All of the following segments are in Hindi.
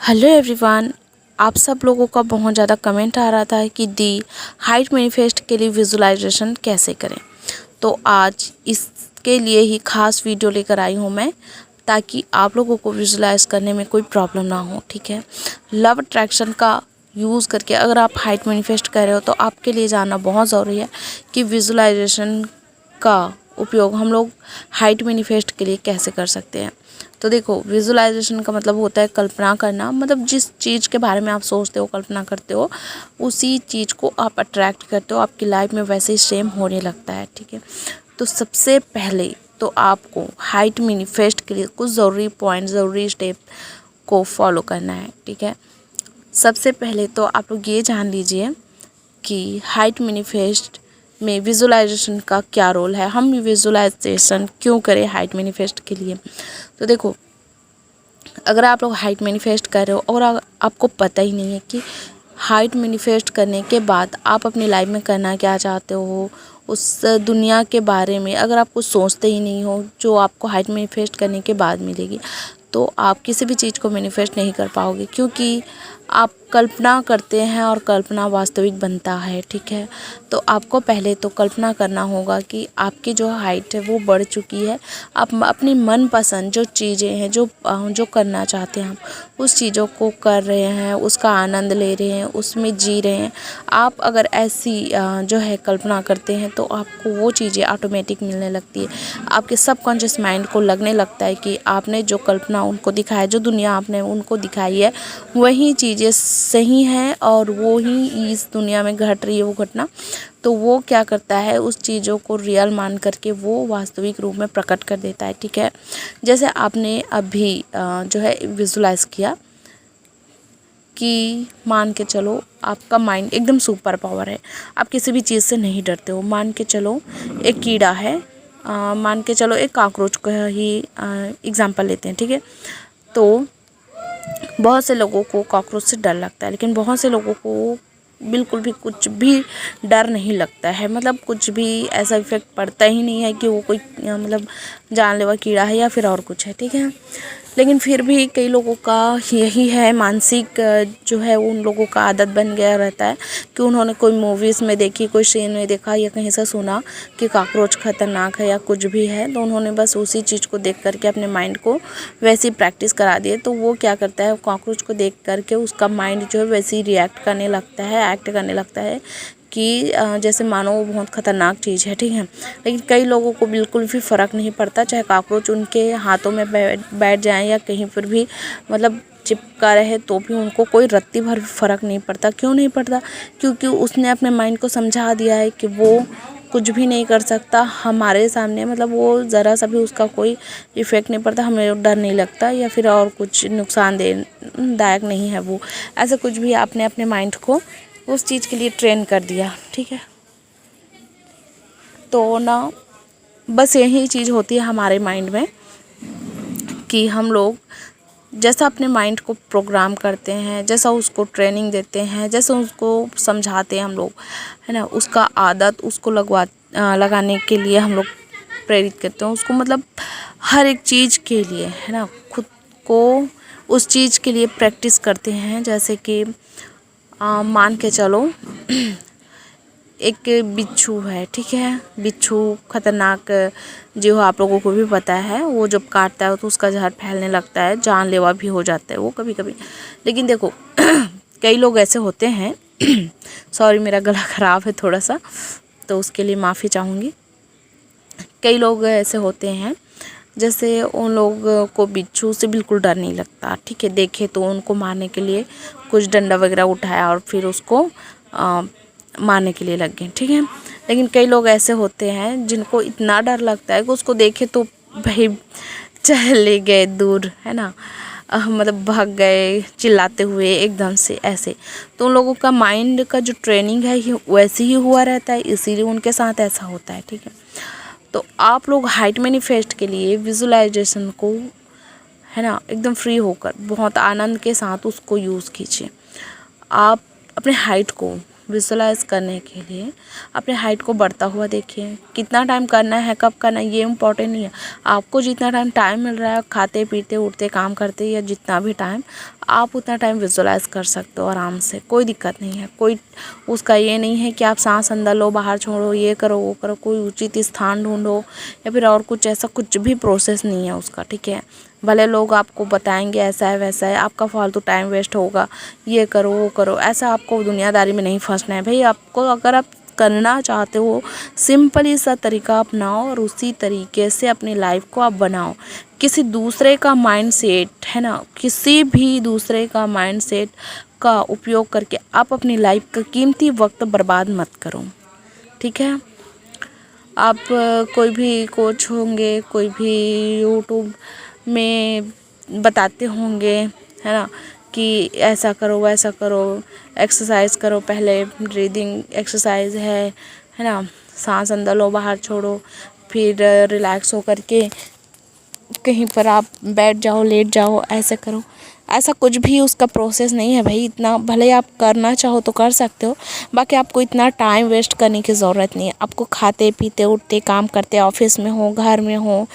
हेलो एवरीवन, आप सब लोगों का बहुत ज़्यादा कमेंट आ रहा था कि दी हाइट मैनिफेस्ट के लिए विजुलाइजेशन कैसे करें। तो आज इसके लिए ही खास वीडियो लेकर आई हूँ मैं, ताकि आप लोगों को विजुलाइज करने में कोई प्रॉब्लम ना हो। ठीक है, लव अट्रैक्शन का यूज़ करके अगर आप हाइट मैनिफेस्ट कर रहे हो तो आपके लिए जानना बहुत ज़रूरी है कि विजुलाइजेशन का उपयोग हम लोग हाइट मैनिफेस्ट के लिए कैसे कर सकते हैं। तो देखो, विजुलाइजेशन का मतलब होता है कल्पना करना। मतलब जिस चीज़ के बारे में आप सोचते हो, कल्पना करते हो, उसी चीज़ को आप अट्रैक्ट करते हो, आपकी लाइफ में वैसे ही सेम होने लगता है। ठीक है, तो सबसे पहले तो आपको हाइट मैनिफेस्ट के लिए कुछ ज़रूरी पॉइंट, ज़रूरी स्टेप को फॉलो करना है। ठीक है, सबसे पहले तो आप लोग ये जान लीजिए कि हाइट मैनिफेस्ट में विजुलाइजेशन का क्या रोल है, हम विजुलाइजेशन क्यों करें हाइट मैनिफेस्ट के लिए। तो देखो, अगर आप लोग हाइट मैनिफेस्ट कर रहे हो और आपको पता ही नहीं है कि हाइट मैनिफेस्ट करने के बाद आप अपनी लाइफ में करना क्या चाहते हो, उस दुनिया के बारे में अगर आप कुछ सोचते ही नहीं हो जो आपको हाइट मैनिफेस्ट करने के बाद मिलेगी, तो आप किसी भी चीज़ को मैनिफेस्ट नहीं कर पाओगे, क्योंकि आप कल्पना करते हैं और कल्पना वास्तविक बनता है। ठीक है, तो आपको पहले तो कल्पना करना होगा कि आपकी जो हाइट है वो बढ़ चुकी है। आप अपनी मनपसंद जो चीज़ें हैं, जो करना चाहते हैं, आप उस चीज़ों को कर रहे हैं, उसका आनंद ले रहे हैं, उसमें जी रहे हैं। आप अगर ऐसी जो है कल्पना करते हैं तो आपको वो चीज़ें ऑटोमेटिक मिलने लगती है। आपके सबकॉन्शियस माइंड को लगने लगता है कि आपने जो कल्पना उनको दिखाया, जो दुनिया आपने उनको दिखाई है, वही चीज़ें सही हैं और वो ही इस दुनिया में घट रही है, वो घटना। तो वो क्या करता है, उस चीज़ों को रियल मान करके वो वास्तविक रूप में प्रकट कर देता है। ठीक है, जैसे आपने अभी जो है विजुलाइज किया कि मान के चलो आपका माइंड एकदम सुपर पावर है, आप किसी भी चीज़ से नहीं डरते हो। मान के चलो एक कीड़ा है, मान के चलो एक कॉकरोच का ही एग्जांपल लेते हैं। ठीक है, तो बहुत से लोगों को कॉकरोच से डर लगता है, लेकिन बहुत से लोगों को बिल्कुल भी कुछ भी डर नहीं लगता है। मतलब कुछ भी ऐसा इफेक्ट पड़ता ही नहीं है कि वो कोई मतलब जानलेवा कीड़ा है या फिर और कुछ है। ठीक है, लेकिन फिर भी कई लोगों का यही है, मानसिक जो है उन लोगों का आदत बन गया रहता है कि उन्होंने कोई मूवीज़ में देखी, कोई सीन में देखा या कहीं से सुना कि कॉकरोच खतरनाक है या कुछ भी है, तो उन्होंने बस उसी चीज़ को देख करके अपने माइंड को वैसी प्रैक्टिस करा दिए। तो वो क्या करता है, कॉकरोच को देख करके उसका माइंड जो है वैसे ही रिएक्ट करने लगता है, एक्ट करने लगता है कि जैसे मानो वो बहुत ख़तरनाक चीज़ है। ठीक है, लेकिन कई लोगों को बिल्कुल भी फ़र्क नहीं पड़ता, चाहे कॉकरोच उनके हाथों में बैठ जाए या कहीं पर भी मतलब चिपका रहे, तो भी उनको कोई रत्ती भर फ़र्क नहीं पड़ता। क्यों नहीं पड़ता? क्योंकि उसने अपने माइंड को समझा दिया है कि वो कुछ भी नहीं कर सकता हमारे सामने। मतलब वो ज़रा सा भी उसका कोई इफ़ेक्ट नहीं पड़ता, हमें डर नहीं लगता या फिर और कुछ नुकसानदायक नहीं है वो, ऐसा कुछ भी आपने अपने माइंड को उस चीज़ के लिए ट्रेन कर दिया। ठीक है, तो ना बस यही चीज़ होती है हमारे माइंड में कि हम लोग जैसा अपने माइंड को प्रोग्राम करते हैं, जैसा उसको ट्रेनिंग देते हैं, जैसा उसको समझाते हैं हम लोग, है ना, उसका आदत उसको लगाने के लिए हम लोग प्रेरित करते हैं उसको। मतलब हर एक चीज़ के लिए, है ना, खुद को उस चीज़ के लिए प्रैक्टिस करते हैं। जैसे कि मान के चलो एक बिच्छू है। ठीक है, बिच्छू खतरनाक जो आप लोगों को भी पता है, वो जब काटता है तो उसका जहर फैलने लगता है, जानलेवा भी हो जाता है वो कभी कभी। लेकिन देखो कई लोग ऐसे होते हैं सॉरी मेरा गला ख़राब है थोड़ा सा, तो उसके लिए माफ़ी चाहूँगी। कई लोग ऐसे होते हैं जैसे उन लोग को बिच्छू से बिल्कुल डर नहीं लगता। ठीक है, देखे तो उनको मारने के लिए कुछ डंडा वगैरह उठाया और फिर उसको मारने के लिए लग गए। ठीक है, लेकिन कई लोग ऐसे होते हैं जिनको इतना डर लगता है कि उसको देखे तो भाई चले गए दूर, है ना, मतलब भाग गए चिल्लाते हुए एकदम से ऐसे। तो उन लोगों का माइंड का जो ट्रेनिंग है वैसे ही हुआ रहता है, इसीलिए उनके साथ ऐसा होता है। ठीक है, तो आप लोग हाइट मैनिफेस्ट के लिए विजुलाइजेशन को, है ना, एकदम फ्री होकर बहुत आनंद के साथ उसको यूज़ कीजिए। आप अपने हाइट को विजुलाइज करने के लिए अपने हाइट को बढ़ता हुआ देखिए। कितना टाइम करना है, कब करना है, ये इम्पोर्टेंट नहीं है। आपको जितना टाइम मिल रहा है, खाते पीते उठते काम करते या जितना भी टाइम, आप उतना टाइम विजुलाइज कर सकते हो आराम से, कोई दिक्कत नहीं है। कोई उसका ये नहीं है कि आप सांस अंदर लो बाहर छोड़ो, ये करो वो करो, कोई उचित स्थान ढूंढो या फिर और कुछ, ऐसा कुछ भी प्रोसेस नहीं है उसका, ठीक है। भले लोग आपको बताएंगे ऐसा है वैसा है, आपका फालतू टाइम वेस्ट होगा, ये करो वो करो, ऐसा आपको दुनियादारी में नहीं फंसना है भाई। आपको अगर आप करना चाहते हो, सिंपल सा तरीका अपनाओ और उसी तरीके से अपनी लाइफ को आप बनाओ। किसी दूसरे का माइंडसेट है ना, किसी भी दूसरे का माइंडसेट का उपयोग करके आप अपनी लाइफ का कीमती वक्त बर्बाद मत करो, ठीक है। आप कोई भी कोच होंगे, कोई भी यूट्यूब में बताते होंगे, है ना, कि ऐसा करो वैसा करो, एक्सरसाइज करो, पहले ब्रीदिंग एक्सरसाइज है ना, सांस अंदर लो बाहर छोड़ो, फिर रिलैक्स हो करके कहीं पर आप बैठ जाओ, लेट जाओ, ऐसे करो। ऐसा कुछ भी उसका प्रोसेस नहीं है भाई। इतना भले आप करना चाहो तो कर सकते हो, बाकी आपको इतना टाइम वेस्ट करने की ज़रूरत नहीं है। आपको खाते पीते उठते काम करते, ऑफिस में हो, घर में हो,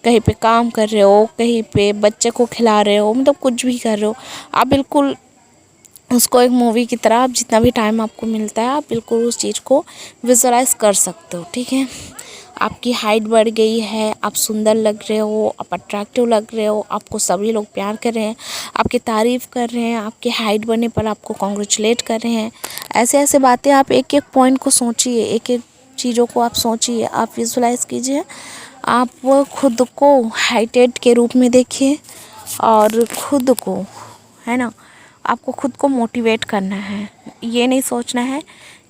कहीं पे काम कर रहे हो, कहीं पे बच्चे को खिला रहे हो, मतलब कुछ भी कर रहे हो, आप बिल्कुल उसको एक मूवी की तरह, आप जितना भी टाइम आपको मिलता है आप बिल्कुल उस चीज़ को विजुलाइज कर सकते हो, ठीक है। आपकी हाइट बढ़ गई है, आप सुंदर लग रहे हो, आप अट्रैक्टिव लग रहे हो, आपको सभी लोग प्यार कर रहे हैं, आपकी तारीफ़ कर रहे हैं, आपके हाइट बढ़ने पर आपको कॉन्ग्रेचुलेट कर रहे हैं। ऐसे ऐसे बातें आप एक एक पॉइंट को सोचिए, एक एक चीज़ों को आप सोचिए, आप विजुलाइज कीजिए। आप वो खुद को हाइटेड के रूप में देखिए और खुद को, है ना, आपको खुद को मोटिवेट करना है। ये नहीं सोचना है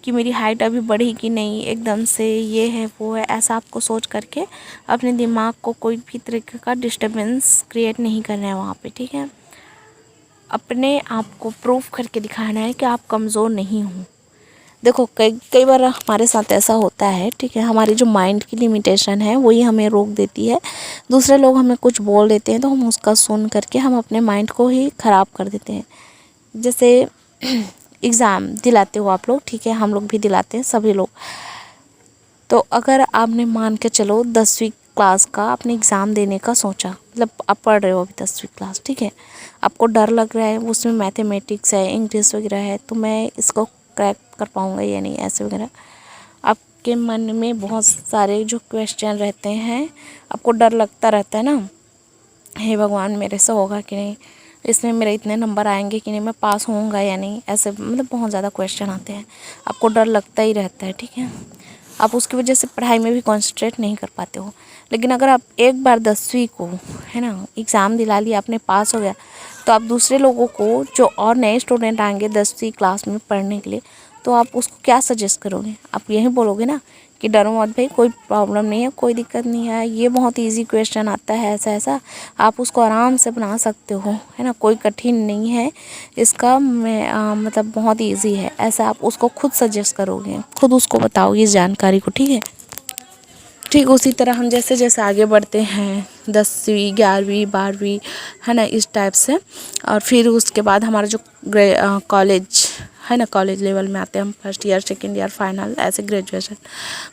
कि मेरी हाइट अभी बढ़ी कि नहीं, एकदम से ये है वो है, ऐसा आपको सोच करके अपने दिमाग को कोई भी तरीके का डिस्टर्बेंस क्रिएट नहीं करना है वहाँ पे, ठीक है। अपने आप को प्रूफ करके दिखाना है कि आप कमज़ोर नहीं हो। देखो कई बार हमारे साथ ऐसा होता है, ठीक है, हमारी जो माइंड की लिमिटेशन है वही हमें रोक देती है। दूसरे लोग हमें कुछ बोल देते हैं तो हम उसका सुन करके हम अपने माइंड को ही ख़राब कर देते हैं। जैसे एग्ज़ाम दिलाते हो आप लोग, ठीक है, हम लोग भी दिलाते हैं सभी लोग। तो अगर आपने मान के चलो 10वीं क्लास का आपने एग्ज़ाम देने का सोचा, मतलब आप पढ़ रहे हो अभी 10वीं क्लास, ठीक है, आपको डर लग रहा है, उसमें मैथमेटिक्स है, इंग्लिश वगैरह है, तो मैं इसको क्रैक कर पाऊँगा या नहीं, ऐसे वगैरह आपके मन में बहुत सारे जो क्वेश्चन रहते हैं, आपको डर लगता रहता है ना, हे भगवान मेरे से होगा कि नहीं, इसमें मेरे इतने नंबर आएंगे कि नहीं, मैं पास होऊंगा या नहीं, ऐसे मतलब बहुत ज़्यादा क्वेश्चन आते हैं, आपको डर लगता ही रहता है, ठीक है। आप उसकी वजह से पढ़ाई में भी कंसंट्रेट नहीं कर पाते हो। लेकिन अगर आप एक बार 10वीं को, है ना, एग्ज़ाम दिला लिया, आपने पास हो गया, तो आप दूसरे लोगों को, जो और नए स्टूडेंट आएंगे 10वीं क्लास में पढ़ने के लिए, तो आप उसको क्या सजेस्ट करोगे? आप यही बोलोगे ना कि डरो मत भाई, कोई प्रॉब्लम नहीं है, कोई दिक्कत नहीं है, ये बहुत इजी क्वेश्चन आता है, ऐसा ऐसा आप उसको आराम से बना सकते हो, है ना, कोई कठिन नहीं है इसका, मतलब बहुत इजी है, ऐसा आप उसको खुद सजेस्ट करोगे, खुद उसको बताओगे इस जानकारी को, ठीक है। ठीक उसी तरह हम जैसे जैसे आगे बढ़ते हैं 10वीं 11वीं 12वीं, है ना, इस टाइप से, और फिर उसके बाद हमारा जो कॉलेज है ना, कॉलेज लेवल में आते हैं हम, first year second year final ऐसे ग्रेजुएशन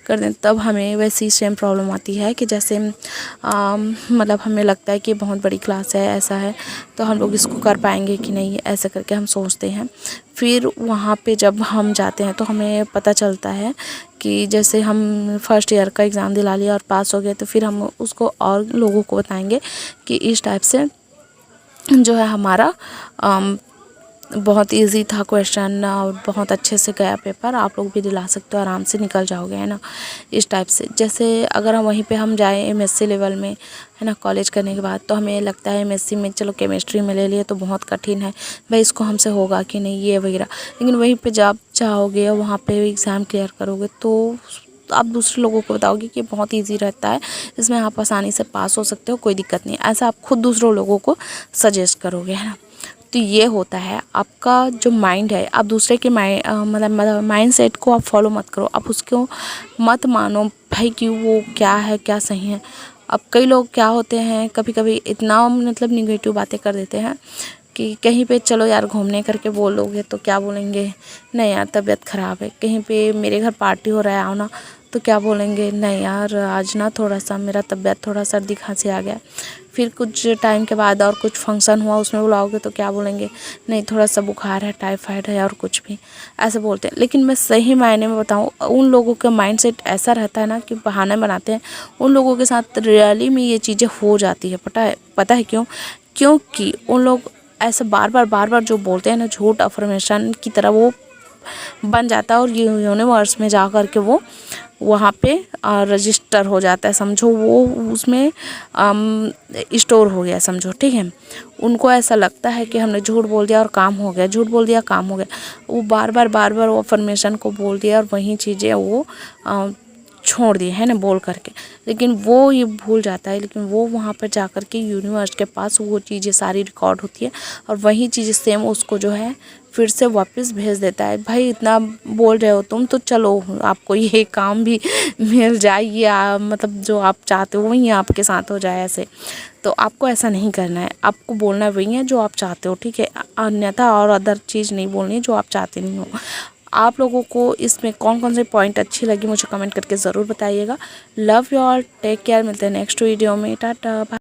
कर दें, तब हमें वैसी सेम प्रॉब्लम आती है कि जैसे मतलब हमें लगता है कि बहुत बड़ी क्लास है, ऐसा है, तो हम लोग इसको कर पाएंगे कि नहीं, ऐसे करके हम सोचते हैं। फिर वहाँ पे जब हम जाते हैं तो हमें पता चलता है कि जैसे हम फर्स्ट ईयर का एग्ज़ाम दिला लिया और पास हो गए, तो फिर हम उसको और लोगों को बताएंगे कि इस टाइप से जो है हमारा बहुत इजी था क्वेश्चन और बहुत अच्छे से गया पेपर, आप लोग भी दिला सकते हो, आराम से निकल जाओगे, है ना, इस टाइप से। जैसे अगर हम वहीं पे हम जाएं एमएससी लेवल में, है ना, कॉलेज करने के बाद, तो हमें लगता है एमएससी में चलो केमिस्ट्री में ले लिए तो बहुत कठिन है भाई, इसको हमसे होगा कि नहीं, ये वगैरह। लेकिन वहीं पर जब जाओगे और वहाँ पर एग्ज़ाम क्लियर करोगे तो आप दूसरे लोगों को बताओगे कि बहुत इजी रहता है, इसमें आप आसानी से पास हो सकते हो, कोई दिक्कत नहीं, ऐसा आप खुद दूसरों लोगों को सजेस्ट करोगे, है ना। तो ये होता है आपका जो माइंड है, आप दूसरे के मतलब माइंड सेट को आप फॉलो मत करो, आप उसको मत मानो भाई कि वो क्या है क्या सही है। अब कई लोग क्या होते हैं, कभी कभी इतना मतलब निगेटिव बातें कर देते हैं कि कहीं पे चलो यार घूमने करके बोलोगे तो क्या बोलेंगे, नहीं यार तबीयत ख़राब है। कहीं पे मेरे घर पार्टी हो रहा है आओ ना, तो क्या बोलेंगे, नहीं यार आज ना थोड़ा सा मेरा तबीयत थोड़ा सर्दी खांसी आ गया। फिर कुछ टाइम के बाद और कुछ फंक्शन हुआ उसमें बुलाओगे तो क्या बोलेंगे, नहीं थोड़ा सा बुखार है, टाइफाइड है और कुछ भी ऐसे बोलते हैं। लेकिन मैं सही मायने में बताऊँ, उन लोगों का माइंडसेट ऐसा रहता है ना कि बहाने बनाते हैं। उन लोगों के साथ रियली में ये चीज़ें हो जाती है। पता है क्यों? क्योंकि उन लोग ऐसे बार बार जो बोलते हैं ना, झूठ अफर्मेशन की तरह वो बन जाता है और यूनिवर्स में जा कर के वो वहाँ पे रजिस्टर हो जाता है, समझो वो उसमें स्टोर हो गया समझो, ठीक है। उनको ऐसा लगता है कि हमने झूठ बोल दिया और काम हो गया, झूठ बोल दिया काम हो गया। वो बार बार वो अफर्मेशन को बोल दिया और वही चीज़ें वो छोड़ दिए है ना बोल करके। लेकिन वो ये भूल जाता है, लेकिन वो वहाँ पर जा कर के यूनिवर्स के पास वो चीज़ें सारी रिकॉर्ड होती है और वही चीज़ें सेम उसको जो है फिर से वापस भेज देता है। भाई इतना बोल रहे हो तुम तो चलो आपको ये काम भी मिल जाए, या मतलब जो आप चाहते हो वही आपके साथ हो जाए ऐसे। तो आपको ऐसा नहीं करना है, आपको बोलना वही है जो आप चाहते हो, ठीक है। अन्यथा और अदर चीज़ नहीं बोलनी है जो आप चाहते नहीं हो। आप लोगों को इसमें कौन कौन से पॉइंट अच्छी लगी मुझे कमेंट करके ज़रूर बताइएगा। Love you all, take care, मिलते हैं नेक्स्ट वीडियो में, टाटा।